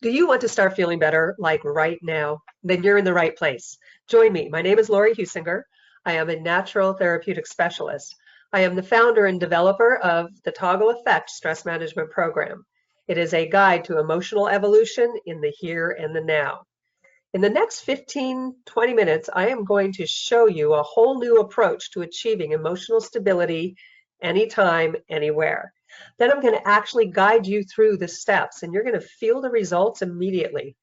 Do you want to start feeling better like right now? Then you're in the right place. Join me. My name is Lori Husinger. I am a natural therapeutic specialist. I am the founder and developer of the Toggle Effect Stress Management Program. It is a guide to emotional evolution in the here and the now. In the next 15-20 minutes, I am going to show you a whole new approach to achieving emotional stability anytime, anywhere. Then I'm going to actually guide you through the steps, and you're going to feel the results immediately.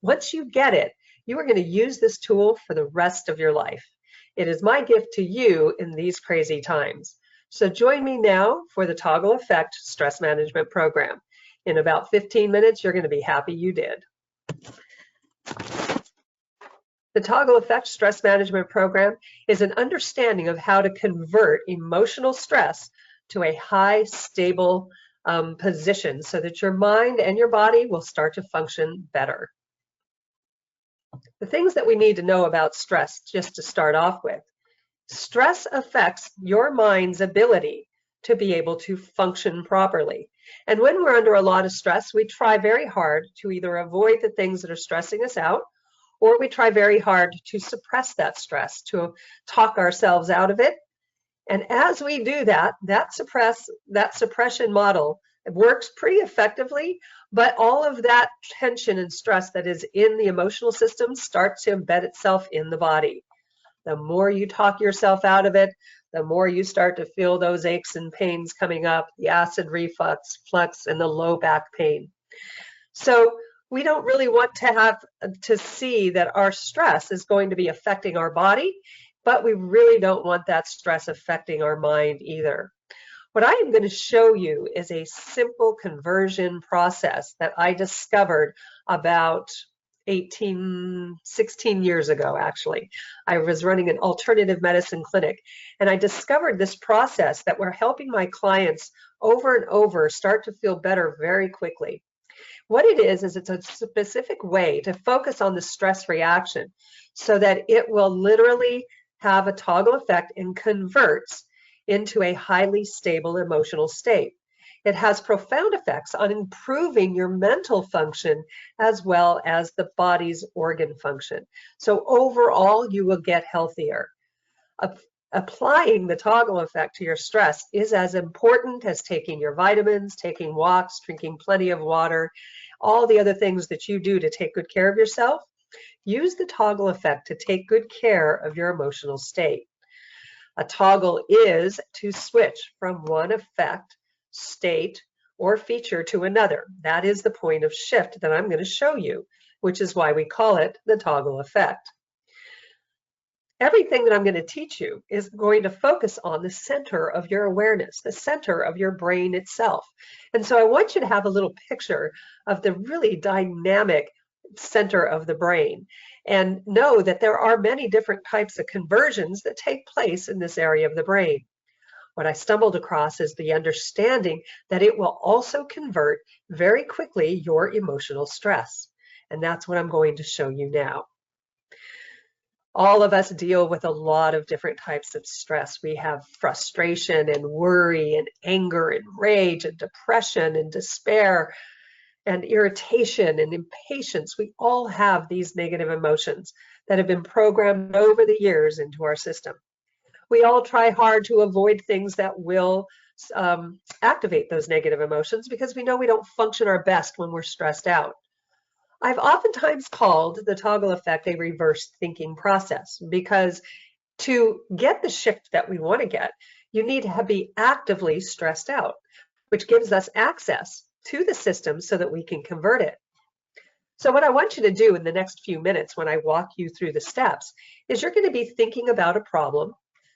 Once you get it, you are going to use this tool for the rest of your life. It is my gift to you in these crazy times. So join me now for the Toggle Effect Stress Management Program. In about 15 minutes, you're going to be happy you did. The Toggle Effect Stress Management Program is an understanding of how to convert emotional stress to a high, stable position so that your mind and your body will start to function better. The things that we need to know about stress, just to start off with. Stress affects your mind's ability to be able to function properly. And when we're under a lot of stress, we try very hard to either avoid the things that are stressing us out, or we try very hard to suppress that stress, to talk ourselves out of it. And as we do that, that suppression model works pretty effectively, but all of that tension and stress that is in the emotional system starts to embed itself in the body. The more you talk yourself out of it, the more you start to feel those aches and pains coming up, the acid reflux, and the low back pain. So we don't really want to have to see that our stress is going to be affecting our body, but we really don't want that stress affecting our mind either. What I am going to show you is a simple conversion process that I discovered about 16 years ago, actually. I was running an alternative medicine clinic, and I discovered this process that we're helping my clients over and over start to feel better very quickly. What it is it's a specific way to focus on the stress reaction so that it will literally have a toggle effect and converts into a highly stable emotional state. It has profound effects on improving your mental function as well as the body's organ function. So overall, you will get healthier. Applying the toggle effect to your stress is as important as taking your vitamins, taking walks, drinking plenty of water, all the other things that you do to take good care of yourself. Use the toggle effect to take good care of your emotional state. A toggle is to switch from one effect, state, or feature to another. That is the point of shift that I'm going to show you, which is why we call it the toggle effect. Everything that I'm going to teach you is going to focus on the center of your awareness, the center of your brain itself. And so I want you to have a little picture of the really dynamic center of the brain and know that there are many different types of conversions that take place in this area of the brain. What I stumbled across is the understanding that it will also convert very quickly your emotional stress. And that's what I'm going to show you now. All of us deal with a lot of different types of stress. We have frustration and worry and anger and rage and depression and despair and irritation and impatience. We all have these negative emotions that have been programmed over the years into our system. We all try hard to avoid things that will activate those negative emotions because we know we don't function our best when we're stressed out. I've oftentimes called the toggle effect a reverse thinking process because to get the shift that we want to get, you need to be actively stressed out, which gives us access to the system so that we can convert it. So what I want you to do in the next few minutes when I walk you through the steps is you're going to be thinking about a problem,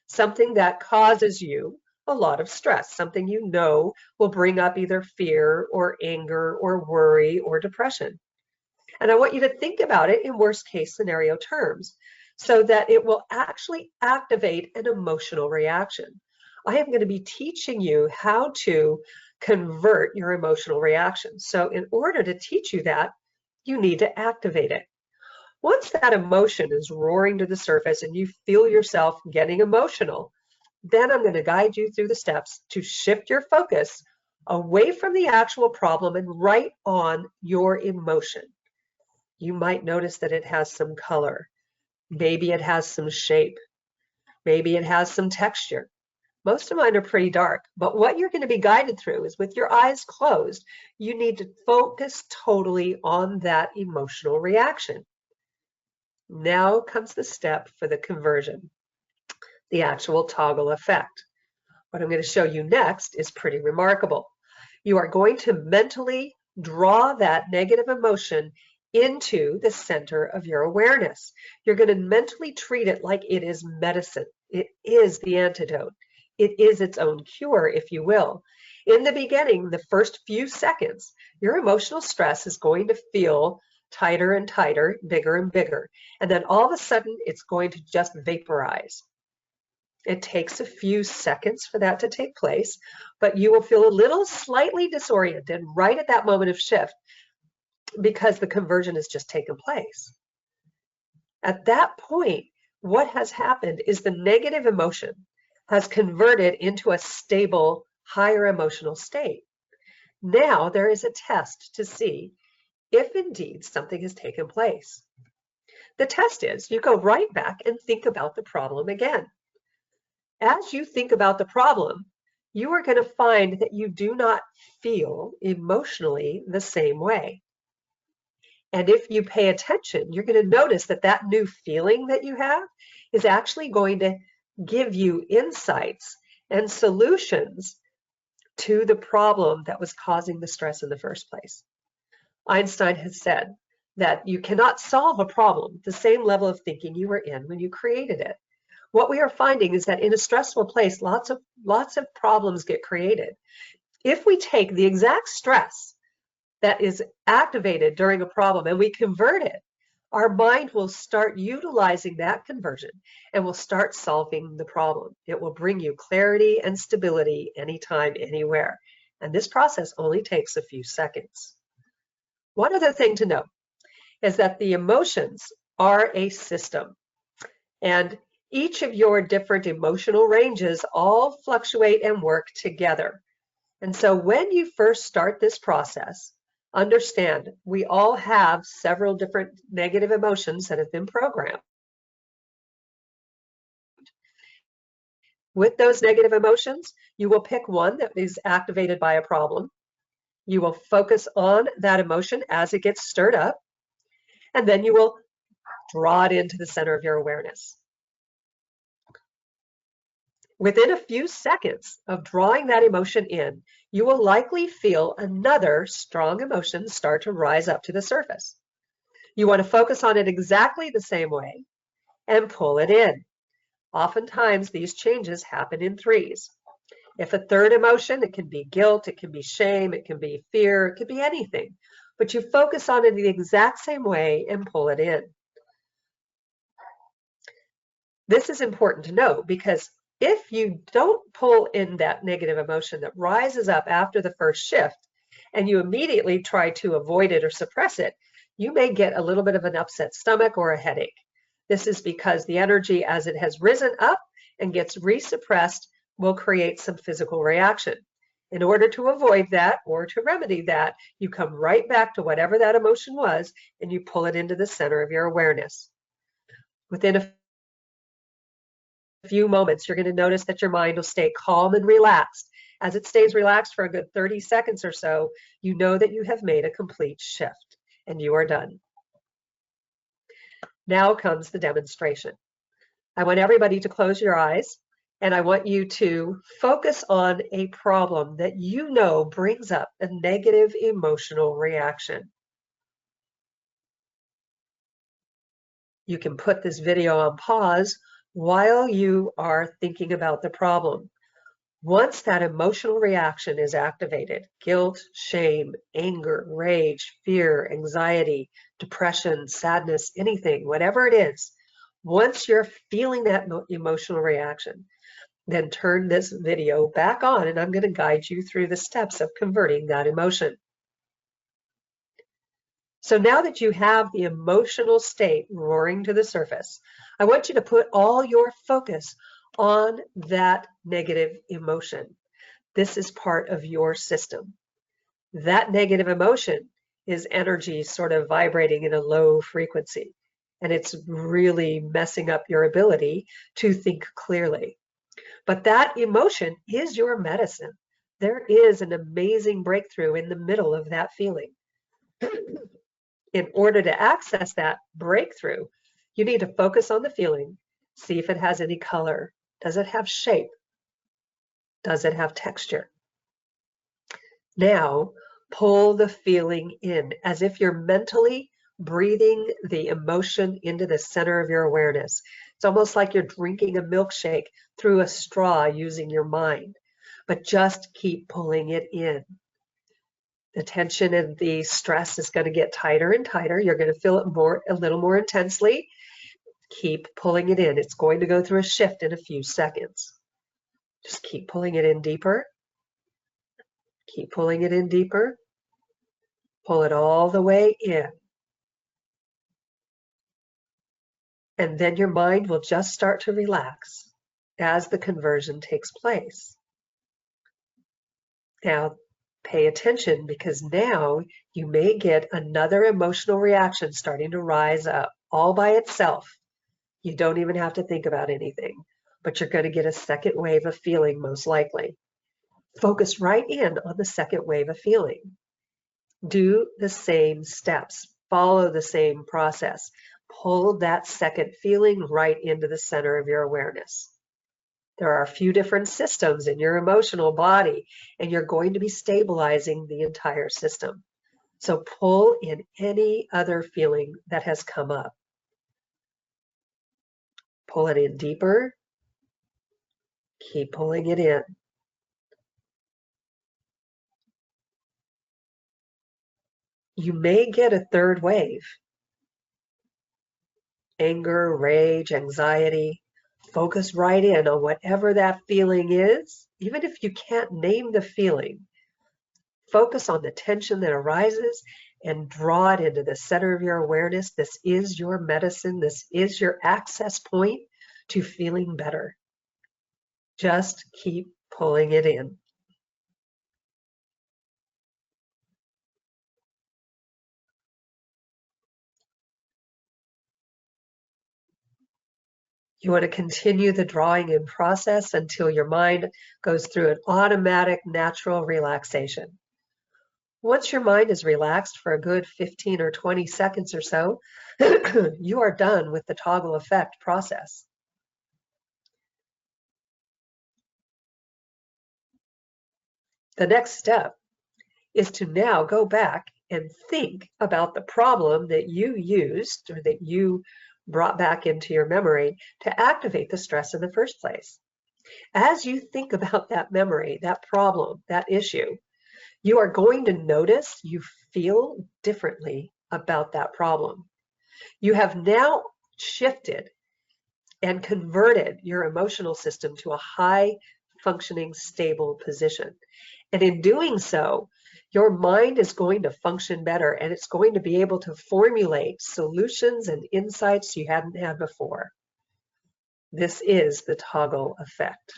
something that causes you a lot of stress, something you know will bring up either fear or anger or worry or depression. And I want you to think about it in worst case scenario terms so that it will actually activate an emotional reaction. I am going to be teaching you how to convert your emotional reaction. So in order to teach you that, you need to activate it. Once that emotion is roaring to the surface and you feel yourself getting emotional, then I'm going to guide you through the steps to shift your focus away from the actual problem and right on your emotion. You might notice that it has some color. Maybe it has some shape. Maybe it has some texture. Most of mine are pretty dark, but what you're going to be guided through is with your eyes closed, you need to focus totally on that emotional reaction. Now comes the step for the conversion, the actual toggle effect. What I'm going to show you next is pretty remarkable. You are going to mentally draw that negative emotion into the center of your awareness. You're going to mentally treat it like it is medicine. It is the antidote. It is its own cure, if you will. In the beginning, the first few seconds, your emotional stress is going to feel tighter and tighter, bigger and bigger. And then all of a sudden, it's going to just vaporize. It takes a few seconds for that to take place, but you will feel a little slightly disoriented right at that moment of shift because the conversion has just taken place. At that point, what has happened is the negative emotion has converted into a stable, higher emotional state. Now there is a test to see if indeed something has taken place. The test is you go right back and think about the problem again. As you think about the problem, you are going to find that you do not feel emotionally the same way. And if you pay attention, you're going to notice that that new feeling that you have is actually going to give you insights and solutions to the problem that was causing the stress in the first place. Einstein has said that you cannot solve a problem the same level of thinking you were in when you created it. What we are finding is that in a stressful place, lots of problems get created. If we take the exact stress that is activated during a problem and we convert it, our mind will start utilizing that conversion and will start solving the problem. It will bring you clarity and stability anytime, anywhere. And this process only takes a few seconds. One other thing to note is that the emotions are a system, and each of your different emotional ranges all fluctuate and work together. And so when you first start this process, understand we all have several different negative emotions that have been programmed. With those negative emotions, you will pick one that is activated by a problem. You will focus on that emotion as it gets stirred up, and then you will draw it into the center of your awareness. Within a few seconds of drawing that emotion in, you will likely feel another strong emotion start to rise up to the surface. You want to focus on it exactly the same way and pull it in. Oftentimes, these changes happen in threes. If a third emotion, it can be guilt, it can be shame, it can be fear, it could be anything. But you focus on it the exact same way and pull it in. This is important to know because if you don't pull in that negative emotion that rises up after the first shift and you immediately try to avoid it or suppress it, you may get a little bit of an upset stomach or a headache. This is because the energy as it has risen up and gets resuppressed will create some physical reaction. In order to avoid that or to remedy that, you come right back to whatever that emotion was and you pull it into the center of your awareness. Within a few moments, you're going to notice that your mind will stay calm and relaxed. As it stays relaxed for a good 30 seconds or so, you know that you have made a complete shift and you are done. Now comes the demonstration. I want everybody to close your eyes and I want you to focus on a problem that you know brings up a negative emotional reaction. You can put this video on pause while you are thinking about the problem. Once that emotional reaction is activated, guilt, shame, anger, rage, fear, anxiety, depression, sadness, anything, whatever it is, once you're feeling that emotional reaction, then turn this video back on and I'm going to guide you through the steps of converting that emotion. So now that you have the emotional state roaring to the surface, I want you to put all your focus on that negative emotion. This is part of your system. That negative emotion is energy sort of vibrating in a low frequency, and it's really messing up your ability to think clearly. But that emotion is your medicine. There is an amazing breakthrough in the middle of that feeling. In order to access that breakthrough, you need to focus on the feeling, see if it has any color. Does it have shape? Does it have texture? Now, pull the feeling in as if you're mentally breathing the emotion into the center of your awareness. It's almost like you're drinking a milkshake through a straw using your mind, but just keep pulling it in. The tension and the stress is going to get tighter and tighter. You're going to feel it a little more intensely. Keep pulling it in. It's going to go through a shift in a few seconds. Just keep pulling it in deeper. Keep pulling it in deeper. Pull it all the way in. And then your mind will just start to relax as the conversion takes place. Now, pay attention, because now you may get another emotional reaction starting to rise up all by itself. You don't even have to think about anything, but you're going to get a second wave of feeling most likely. Focus right in on the second wave of feeling. Do the same steps. Follow the same process. Pull that second feeling right into the center of your awareness. There are a few different systems in your emotional body, and you're going to be stabilizing the entire system. So pull in any other feeling that has come up. Pull it in deeper. Keep pulling it in. You may get a third wave. Anger, rage, anxiety. Focus right in on whatever that feeling is, even if you can't name the feeling. Focus on the tension that arises and draw it into the center of your awareness. This is your medicine. This is your access point to feeling better. Just keep pulling it in. You want to continue the drawing in process until your mind goes through an automatic, natural relaxation. Once your mind is relaxed for a good 15 or 20 seconds or so, you are done with the toggle effect process. The next step is to now go back and think about the problem that you used or that you brought back into your memory to activate the stress in the first place. As you think about that memory, that problem, that issue, you are going to notice you feel differently about that problem. You have now shifted and converted your emotional system to a high functioning, stable position. And in doing so, your mind is going to function better, and it's going to be able to formulate solutions and insights you hadn't had before. This is the toggle effect.